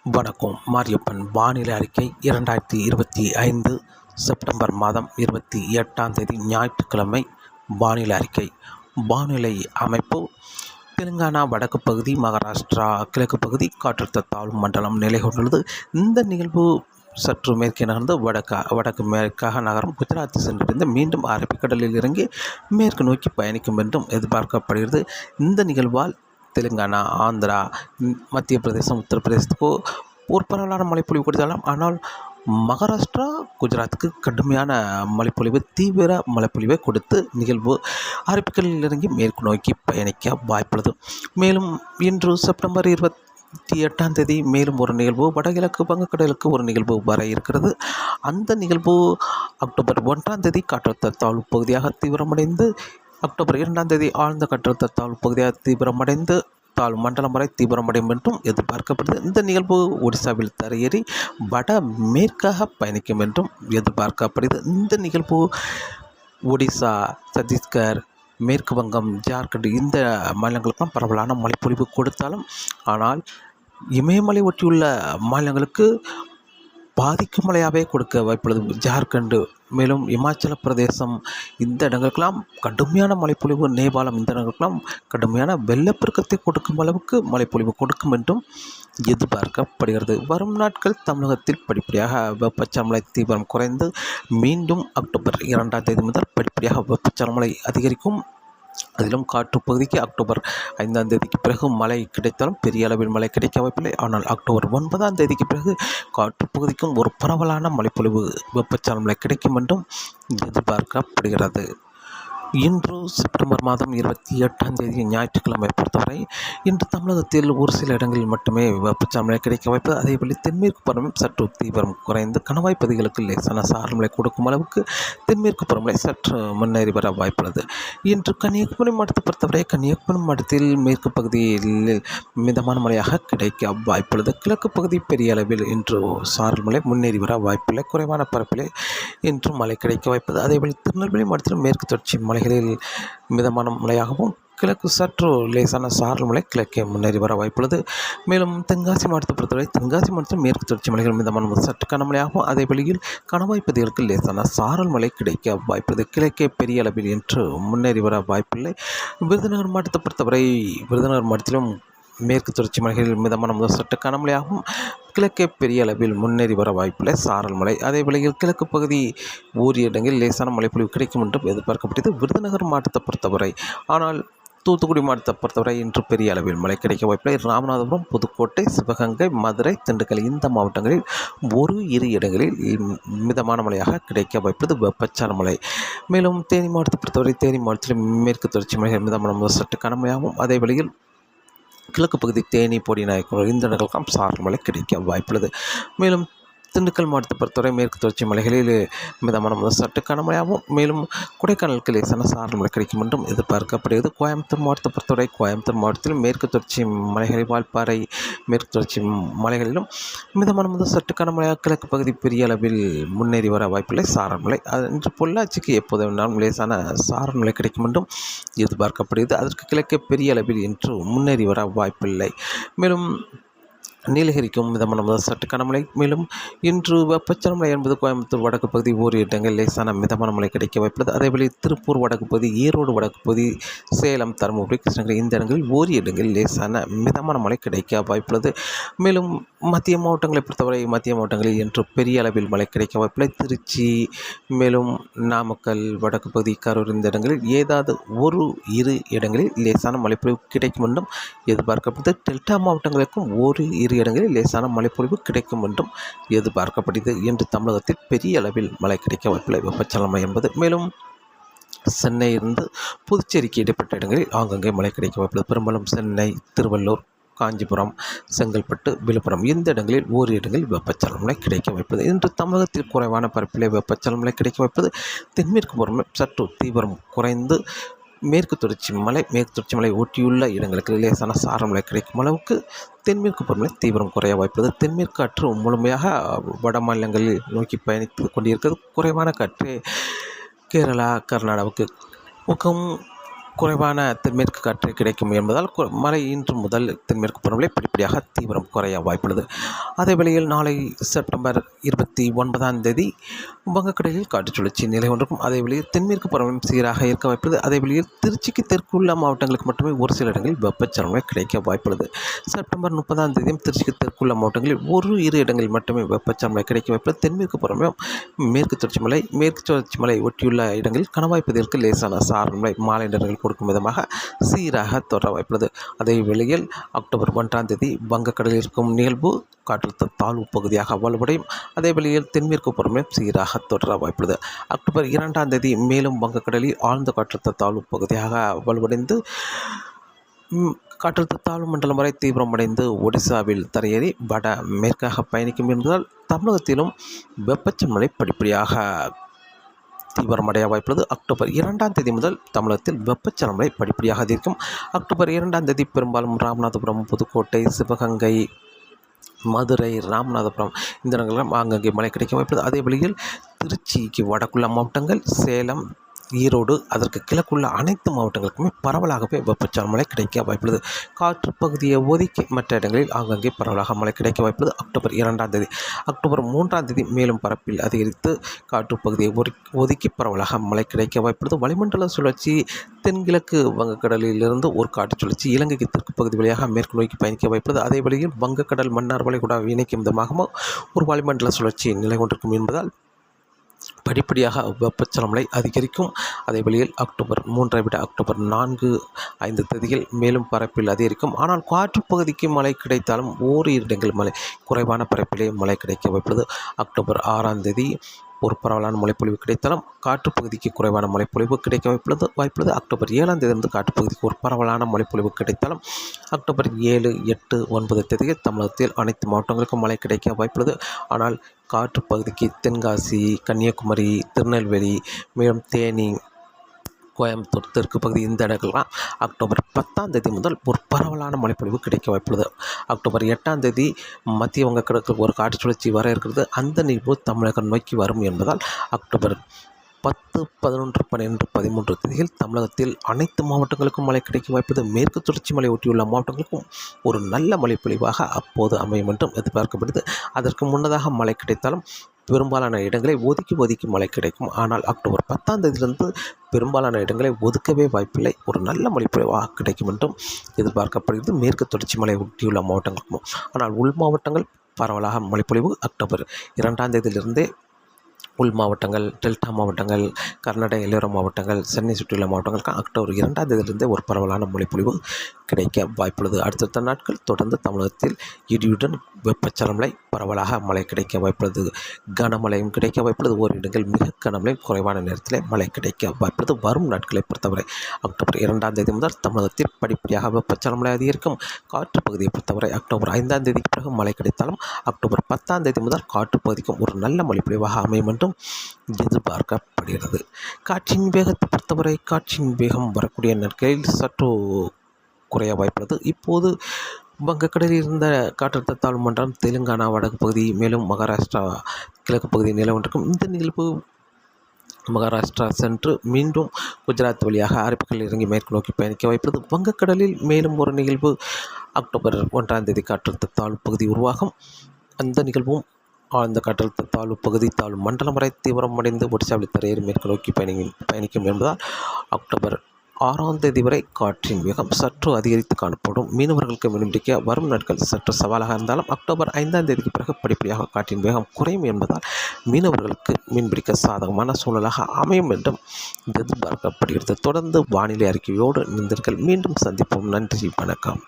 வணக்கம். மாரியப்பன் வானிலை அறிக்கை 2025 செப்டம்பர் மாதம் 28ஆம் தேதி ஞாயிற்றுக்கிழமை. வானிலை அறிக்கை. வானிலை அமைப்பு: தெலுங்கானா வடக்கு பகுதி, மகாராஷ்டிரா கிழக்கு பகுதி காற்றழுத்த தாழ்வு மண்டலம் நிலை கொண்டுள்ளது. இந்த நிகழ்வு சற்று மேற்கே நகர்ந்து வடக்கு மேற்காக நகரம் குஜராத்தை சென்றடைந்து மீண்டும் அரபிக்கடலில் இறங்கி மேற்கு நோக்கி பயணிக்கும் என்றும் எதிர்பார்க்கப்படுகிறது. இந்த நிகழ்வால் தெலுங்கானா, ஆந்திரா, மத்திய பிரதேசம், உத்தரப்பிரதேசத்துக்கு ஒரு பரவலான மழைப்பொழிவு கொடுத்தாலும், ஆனால் மகாராஷ்டிரா, குஜராத்துக்கு கடுமையான மழைப்பொழிவு, தீவிர மழைப்பொழிவை கொடுத்து நிகழ்வு அரபிக்கடலில் இறங்கி மேற்கு நோக்கி பயணிக்க வாய்ப்புள்ளது. மேலும் இன்று செப்டம்பர் 28ஆம் தேதி மேலும் ஒரு நிகழ்வு வடகிழக்கு வங்கக்கடலுக்கு ஒரு நிகழ்வு வர இருக்கிறது. அந்த நிகழ்வு அக்டோபர் 1ஆம் தேதி காற்றழுத்த தாழ்வு பகுதியாக தீவிரமடைந்து, அக்டோபர் 2ஆம் தேதி ஆழ்ந்த காற்றழுத்த தாழ்வு பகுதியாக தீவிரமடைந்து தாழ்வு மண்டலம் வரை தீவிரமடையும் என்றும் எதிர்பார்க்கப்படுது. இந்த நிகழ்வு ஒடிசாவில் தரையேறி வட மேற்காக பயணிக்கும் என்றும் எதிர்பார்க்கப்படுகிறது. இந்த நிகழ்வு ஒடிசா, சத்தீஸ்கர், மேற்கு வங்கம், ஜார்க்கண்ட் இந்த மாநிலங்களுக்கெல்லாம் பரவலான மழைப்பொழிவு கொடுத்தாலும், ஆனால் இமயமலை ஒட்டியுள்ள மாநிலங்களுக்கு பாதிக்கும் மழையாகவே கொடுக்க வாய்ப்புள்ளது. ஜார்க்கண்டு, மேலும் இமாச்சல பிரதேசம் இந்த இடங்களுக்கெல்லாம் கடுமையான மழைப்பொழிவு, நேபாளம் இந்த இடங்களுக்கெல்லாம் கடுமையான வெள்ளப்பெருக்கத்தை கொடுக்கும் அளவுக்கு மழைப்பொழிவு கொடுக்கும் என்றும் எதிர்பார்க்கப்படுகிறது. வரும் நாட்கள் தமிழகத்தில் படிப்படியாக வெப்பச்சலமழை தீவிரம் குறைந்து மீண்டும் அக்டோபர் 2ஆம் தேதி முதல் படிப்படியாக வெப்பச்சலமழை அதிகரிக்கும். அதிலும் காற்று பகுதிக்கு அக்டோபர் 5ஆம் தேதிக்கு பிறகு மழை கிடைத்தாலும் பெரிய அளவில் மழை கிடைக்க வாய்ப்பில்லை. ஆனால் அக்டோபர் 9ஆம் தேதிக்கு பிறகு காற்று பகுதிக்கும் ஒரு பரவலான மழைப்பொழிவு, வெப்பச்சலமழை கிடைக்கும் என்றும் எதிர்பார்க்கப்படுகிறது. இன்று செப்டம்பர் மாதம் 28ஆம் தேதி ஞாயிற்றுக்கிழமை பொறுத்தவரை இன்று தமிழகத்தில் ஒரு சில இடங்களில் மட்டுமே வெப்பச்சலமழை கிடைக்க வாய்ப்பு. அதேபோல் தென்மேற்கு பருவமழை சற்று தீவிரம் குறைந்து கணவாய் பகுதிகளுக்கு லேசான சாரல் கொடுக்கும் அளவுக்கு தென்மேற்கு பருவமழை சற்று முன்னேறி வர வாய்ப்புள்ளது. இன்று கன்னியாகுமரி மாவட்டத்தை பொறுத்தவரை கன்னியாகுமரி மாவட்டத்தில் மேற்கு பகுதியில் மிதமான மழையாக கிடைக்க வாய்ப்புள்ளது. கிழக்கு பகுதி பெரிய அளவில் இன்று சாரல் மழை முன்னேறி வர வாய்ப்பில்லை. குறைவான பரப்பிலே இன்று மழை கிடைக்க வாய்ப்புள்ளது. அதேபோல் திருநெல்வேலி மாவட்டத்தில் மேற்கு தொடர்ச்சி மலைகளில் மிதமான மழையாகவும் கிழக்கு சற்று லேசான சாரல் மழை கிழக்கே முன்னேறி வர வாய்ப்புள்ளது. மேலும் தென்காசி மாவட்டத்தை பொறுத்தவரை தென்காசி மாவட்டத்தில் மேற்கு தொடர்ச்சி மலைகள் மிதமான சற்று கனமழையாகவும், அதே வழியில் கணவாய் பகுதிகளுக்கு லேசான சாரல் மழை கிடைக்க வாய்ப்புள்ளது. கிழக்கே பெரிய அளவில் இன்று முன்னேறி வர வாய்ப்பில்லை. விருதுநகர் மாவட்டத்தை பொறுத்தவரை விருதுநகர் மாவட்டத்திலும் மேற்கு தொடர்ச்சி மலைகளில் மிதமான சற்று கனமழையாகவும், கிழக்கே பெரிய அளவில் முன்னேறி வர வாய்ப்பில்லை சாரல் மழை. அதே வேளையில் கிழக்கு பகுதி ஓரிரு இடங்களில் லேசான மழைப்பொழிவு கிடைக்கும் என்றும் எதிர்பார்க்கப்பட்டது விருதுநகர் மாவட்டத்தை பொறுத்தவரை. ஆனால் தூத்துக்குடி மாவட்டத்தை பொறுத்தவரை இன்று பெரிய அளவில் மழை கிடைக்க வாய்ப்பில்லை. ராமநாதபுரம், புதுக்கோட்டை, சிவகங்கை, மதுரை, திண்டுக்கல் இந்த மாவட்டங்களில் ஒரு இரு இடங்களில் மிதமான மழையாக கிடைக்க வாய்ப்புள்ளது வெப்பச்சலன மழை. மேலும் தேனி மாவட்டத்தை பொறுத்தவரை தேனி மாவட்டத்தில் மேற்கு தொடர்ச்சி மலைகள் மிதமான சற்று கனமழையாகவும், அதே வேளையில் கிழக்கு பகுதி தேனி, பொடிநாயக்கனூர் இந்த இடங்களுக்கும் சாரல் மழை கிடைக்க வாய்ப்புள்ளது. மேலும் திண்டுக்கல் மாவட்டத்தை பொறுத்தவரை மேற்கு தொடர்ச்சி மலைகளில் மிதமான சற்று கனமழையாகவும், மேலும் கொடைக்கானலுக்கு லேசான சாரல் மழை கிடைக்கும் என்றும் எதிர்பார்க்கப்படுகிறது. கோயம்புத்தூர் மாவட்டத்தை பொறுத்தவரை கோயம்புத்தூர் மாவட்டத்தில் மேற்கு தொடர்ச்சி மலைகளில் வால்பாறை மேற்கு தொடர்ச்சி மலைகளிலும் மிதமான சற்று கனமழையாக கிழக்கு பகுதி பெரிய அளவில் முன்னேறி வர வாய்ப்பில்லை சாரல் மழை. இன்று பொள்ளாச்சிக்கு எப்போது வேணாலும் லேசான சாரல் மழை கிடைக்கும் என்றும் எதிர்பார்க்கப்படுகிறது. அதற்கு கிழக்கே பெரிய அளவில் இன்று முன்னேறி வர வாய்ப்பில்லை. மேலும் நீலகிரிக்கும் மிதமான சற்று கனமழை. மேலும் இன்று வெப்பச்சலமழை என்பது கோயம்புத்தூர் வடக்கு பகுதி ஓரிரு இடங்கள் லேசான மிதமான மழை கிடைக்க வாய்ப்புள்ளது. அதேபோல் திருப்பூர் வடக்கு பகுதி, ஈரோடு வடக்கு பகுதி, சேலம், தருமபுரி, கிருஷ்ணகிரி இந்த இடங்களில் ஓரிரு இடங்களில் லேசான மிதமான மழை கிடைக்க வாய்ப்புள்ளது. மேலும் மத்திய மாவட்டங்களை பொறுத்தவரை மத்திய மாவட்டங்களில் இன்று பெரிய அளவில் மழை கிடைக்க வாய்ப்பில்லை. திருச்சி, மேலும் நாமக்கல், வடக்கு பகுதி, கரூர் இந்த இடங்களில் ஏதாவது ஒரு இரு இடங்களில் லேசான மழைப்பொழிவு கிடைக்கும் என்றும் எதிர்பார்க்கப்படுது. டெல்டா மாவட்டங்களுக்கும் ஒரு இரு இடங்களில் லேசான மழைப்பொழிவு கிடைக்கும் என்றும் எதிர்பார்க்கப்படுகிறது. இன்று தமிழகத்தில் பெரிய அளவில் மழை கிடைக்க வாய்ப்பில்லை வெப்பச்சலன என்பது. மேலும் சென்னையிலிருந்து புதுச்சேரிக்கு இடைப்பட்ட இடங்களில் ஆங்கங்கே மழை கிடைக்க வாய்ப்புள்ளது. பெரும்பாலும் சென்னை, திருவள்ளூர், காஞ்சிபுரம், செங்கல்பட்டு, விழுப்புரம் இந்த இடங்களில் ஓரிரு இடங்களில் வெப்பச்சலன கிடைக்க வாய்ப்பது. இன்று தமிழகத்தில் குறைவான பரப்பிலே வெப்பச்சலன கிடைக்க வாய்ப்பது. தென்மேற்கு பருவமழை சற்று தீவிரம் குறைந்து மேற்கு தொடர்ச்சி மலை ஒட்டியுள்ள இடங்களுக்கு லேசான சாரல் மழை கிடைக்கும் அளவுக்கு தென்மேற்கு பருவமழை தீவிரம் குறைய வாய்ப்புள்ளது. தென்மேற்கு காற்று முழுமையாக வட மாநிலங்களில் நோக்கி பயணித்து கொண்டிருக்கிறது. குறைவான காற்று கேரளா, கர்நாடகாவுக்கு மிகவும் குறைவான தென்மேற்கு காற்று கிடைக்கும் என்பதால் மழை இன்று முதல் தென்மேற்கு பருவமழை படிப்படியாக தீவிரம் குறைய வாய்ப்புள்ளது. அதே வேளையில் நாளை செப்டம்பர் 29ஆம் தேதி வங்கக்கடலில் காற்றுச் சுழற்சி நிலை கொண்டிருக்கும். அதே வேளையில் தென்மேற்கு பருவம் சீராக இருக்க வாய்ப்புள்ளது. அதே வேளையில் திருச்சிக்கு தெற்குள்ள மாவட்டங்களுக்கு மட்டுமே ஒரு சில இடங்களில் வெப்பச்சலனை கிடைக்க வாய்ப்புள்ளது. செப்டம்பர் 30ஆம் தேதியும் திருச்சிக்கு தெற்குள்ள மாவட்டங்களில் இரு இடங்களில் மட்டுமே வெப்பச்சலனை கிடைக்க வாய்ப்புள்ளது. தென்மேற்கு பருவம் மேற்கு தொடர்ச்சி மலை ஒட்டியுள்ள இடங்களில் கணவாய் பகுதிகளுக்கு லேசான சாரல் மழை மாலை நேரங்கள் கொடுக்கும் விதமாக சீராக தொடர வாய்ப்புள்ளது. அதே வேளையில் அக்டோபர் 1ஆம் தேதி வங்கக்கடலில் இருக்கும் நிகழ்வு காற்றழுத்த தாழ்வு பகுதியாக வலுவடையும். அதே வேளையில் தென்மேற்கு பருவம் சீராக தொடர வாய்ப்புள்ளது. அக்டோபர் 2ஆம் தேதி மேலும் வங்கக்கடலில் ஆழ்ந்த காற்றழுத்த தாழ்வு பகுதியாக வலுவடைந்து காற்றழுத்த தாழ்வு மண்டலம் வரை தீவிரமடைந்து ஒடிசாவில் தரையேறி வட மேற்காக பயணிக்கும் என்பதால் தமிழகத்திலும் வெப்பச்சலனை படிப்படியாக தீவிரமடைய வாய்ப்புள்ளது. அக்டோபர் 2ஆம் தேதி முதல் தமிழகத்தில் வெப்பச்சலனை படிப்படியாக அதிகரிக்கும். அக்டோபர் 2ஆம் தேதி பெரும்பாலும் ராமநாதபுரம், புதுக்கோட்டை, சிவகங்கை, மதுரை, ராமநாதபுரம் இந்த இடங்களிலும் ஆங்காங்கே மழை கிடைக்க வாய்ப்புள்ளது. அதே வழியில் திருச்சிக்கு வடக்குள்ள மாவட்டங்கள், சேலம், ஈரோடு அதற்கு கிழக்குள்ள அனைத்து மாவட்டங்களுக்குமே பரவலாகவே வெப்பச்சலன மழை கிடைக்க வாய்ப்புள்ளது. காற்று பகுதியை ஒதுக்கி மற்ற இடங்களில் ஆங்காங்கே பரவலாக மழை கிடைக்க வாய்ப்புள்ளது. அக்டோபர் 2ஆம் தேதி அக்டோபர் 3ஆம் தேதி மேலும் பரப்பில் அதிகரித்து காற்று பகுதியை ஒதுக்கி பரவலாக மழை கிடைக்க வாய்ப்புள்ளது. வளிமண்டல சுழற்சி தென்கிழக்கு வங்கக்கடலிலிருந்து ஒரு காற்று சுழற்சி இலங்கைக்கு தெற்கு பகுதி வழியாக மேற்கு நோக்கி பயணிக்க வாய்ப்புள்ளது. அதே வழியில் வங்கக்கடல் மன்னார் வளைகுடா இணைக்கும் விதமாகவும் ஒரு வளிமண்டல சுழற்சி நிலை கொண்டிருக்கும் என்பதால் படிப்படியாக வெப்பச்சலன மழை அதிகரிக்கும். அதே வழியில் அக்டோபர் 3ஐ விட அக்டோபர் 4, 5 தேதியில் மேலும் பரப்பில் அதிகரிக்கும். ஆனால் காற்று பகுதிக்கு மழை கிடைத்தாலும் ஓரிரு இடங்கள் மழை குறைவான பரப்பிலே மழை கிடைக்க வாய்ப்புள்ளது. அக்டோபர் 6ஆம் தேதி ஒரு பரவலான மழைப்பொழிவு கிடைத்தாலும் காற்றுப்பகுதிக்கு குறைவான மழைப்பொழிவு கிடைக்க வாய்ப்புள்ளது. அக்டோபர் 7ஆம் தேதியிலிருந்து காற்றுப்பகுதிக்கு ஒரு பரவலான மழைப்பொழிவு கிடைத்தாலும் அக்டோபர் 7, 8, 9 தேதியில் தமிழகத்தில் அனைத்து மாவட்டங்களுக்கும் மழை கிடைக்க வாய்ப்புள்ளது. ஆனால் காற்றுப்பகுதிக்கு தென்காசி, கன்னியாகுமரி, திருநெல்வேலி, மேலும் தேனி, கோயம்புத்தூர் தெற்கு பகுதி இந்த இடங்கள்லாம் அக்டோபர் 10ஆம் தேதி முதல் ஒரு பரவலான மழைப்பொழிவு கிடைக்க வாய்ப்புள்ளது. அக்டோபர் 8ஆம் தேதி மத்திய வங்கக்கடலுக்கு ஒரு காற்று சுழற்சி வர இருக்கிறது. அந்த நிகழ்வு தமிழகம் நோக்கி வரும் என்பதால் அக்டோபர் 10, 11, 12, 13 தேதியில் தமிழகத்தில் அனைத்து மாவட்டங்களுக்கும் மழை கிடைக்க வாய்ப்புள்ளது. மேற்கு தொடர்ச்சி மலை ஒட்டியுள்ள மாவட்டங்களுக்கும் ஒரு நல்ல மழைப்பொழிவாக அப்போது அமையும் என்றும் எதிர்பார்க்கப்படுது. அதற்கு முன்னதாக மழை கிடைத்தாலும் பெரும்பாலான இடங்களை ஒதுக்கி மழை கிடைக்கும். ஆனால் அக்டோபர் 10ஆம் தேதியிலிருந்து பெரும்பாலான இடங்களை ஒதுக்கவே வாய்ப்பில்லை. ஒரு நல்ல மழைப்பொழிவாக கிடைக்கும் என்றும் எதிர்பார்க்கப்படுகிறது மேற்கு தொடர்ச்சி மலை ஒட்டியுள்ள மாவட்டங்களுக்கும். ஆனால் உள் மாவட்டங்கள் பரவலாக மழைப்பொழிவு அக்டோபர் 2ஆம் தேதியிலிருந்தே உள் மாவட்டங்கள், டெல்டா மாவட்டங்கள், கர்நாடக எல்லையோர மாவட்டங்கள், சென்னை சுற்றியுள்ள மாவட்டங்களுக்கு அக்டோபர் 2ஆம் தேதியிலிருந்தே ஒரு பரவலான மழைப்பொழிவு கிடைக்க வாய்ப்புள்ளது. அடுத்தடுத்த நாட்கள் தொடர்ந்து தமிழகத்தில் இடியுடன் வெப்பச்சலன மழை பரவலாக மழை கிடைக்க வாய்ப்புள்ளது. கனமழையும் கிடைக்க வாய்ப்புள்ளது. ஓரிரு இடங்கள் மிக கனமழையும் குறைவான நேரத்தில் மழை கிடைக்க வாய்ப்புள்ளது. வரும் நாட்களை பொறுத்தவரை அக்டோபர் 2ஆம் தேதி முதல் தமிழகத்தில் படிப்படியாக வெப்பச்சலன மழை அதிகரிக்கும். காற்று பகுதியை பொறுத்தவரை அக்டோபர் 5ஆம் தேதிக்கு பிறகு மழை கிடைத்தாலும் அக்டோபர் 10ஆம் தேதி முதல் காற்று பகுதிக்கும் ஒரு நல்ல மழைப்பொழிவாக அமையும் என்றும் எதிர்பார்க்கப்படுகிறது. காற்றின் வேகத்தை பொறுத்தவரை காற்றின் வேகம் வரக்கூடிய நாட்களில் சற்று குறைய வாய்ப்புள்ளது. இப்போது வங்கக்கடலில் இருந்த காற்றழுத்த தாழ்வு மண்டலம் தெலுங்கானா வடக்கு பகுதி மேலும் மகாராஷ்டிரா கிழக்கு பகுதி நிலவொன்றிருக்கும். இந்த நிகழ்வு மகாராஷ்டிரா சென்று மீண்டும் குஜராத் வழியாக அரபிக்கடலில் இறங்கி மேற்கு நோக்கி பயணிக்க வாய்ப்புள்ளது. வங்கக்கடலில் மேலும் ஒரு நிகழ்வு அக்டோபர் 1ஆம் தேதி காற்றழுத்த தாழ்வு பகுதி உருவாகும். அந்த நிகழ்வும் ஆழ்ந்த காற்றழுத்த தாழ்வு பகுதி தாழ்வு மண்டலம் வரை தீவிரமடைந்து ஒடிசாவில் தரையேறி மேற்கு நோக்கி பயணிக்கும் என்பதால் அக்டோபர் 6ஆம் தேதி வரை காற்றின் வேகம் சற்று அதிகரித்து காணப்படும். மீனவர்களுக்கு மீன்பிடிக்க வரும் நாட்கள் சற்று சவாலாக இருந்தாலும் அக்டோபர் 5ஆம் தேதிக்கு பிறகு படிப்படியாக காற்றின் வேகம் குறையும் என்பதால் மீனவர்களுக்கு மீன்பிடிக்க சாதகமான சூழலாக அமையும் என்றும் எதிர்பார்க்கப்படுகிறது. தொடர்ந்து வானிலை அறிக்கையோடு இணைந்தீர்கள். மீண்டும் சந்திப்போம். நன்றி, வணக்கம்.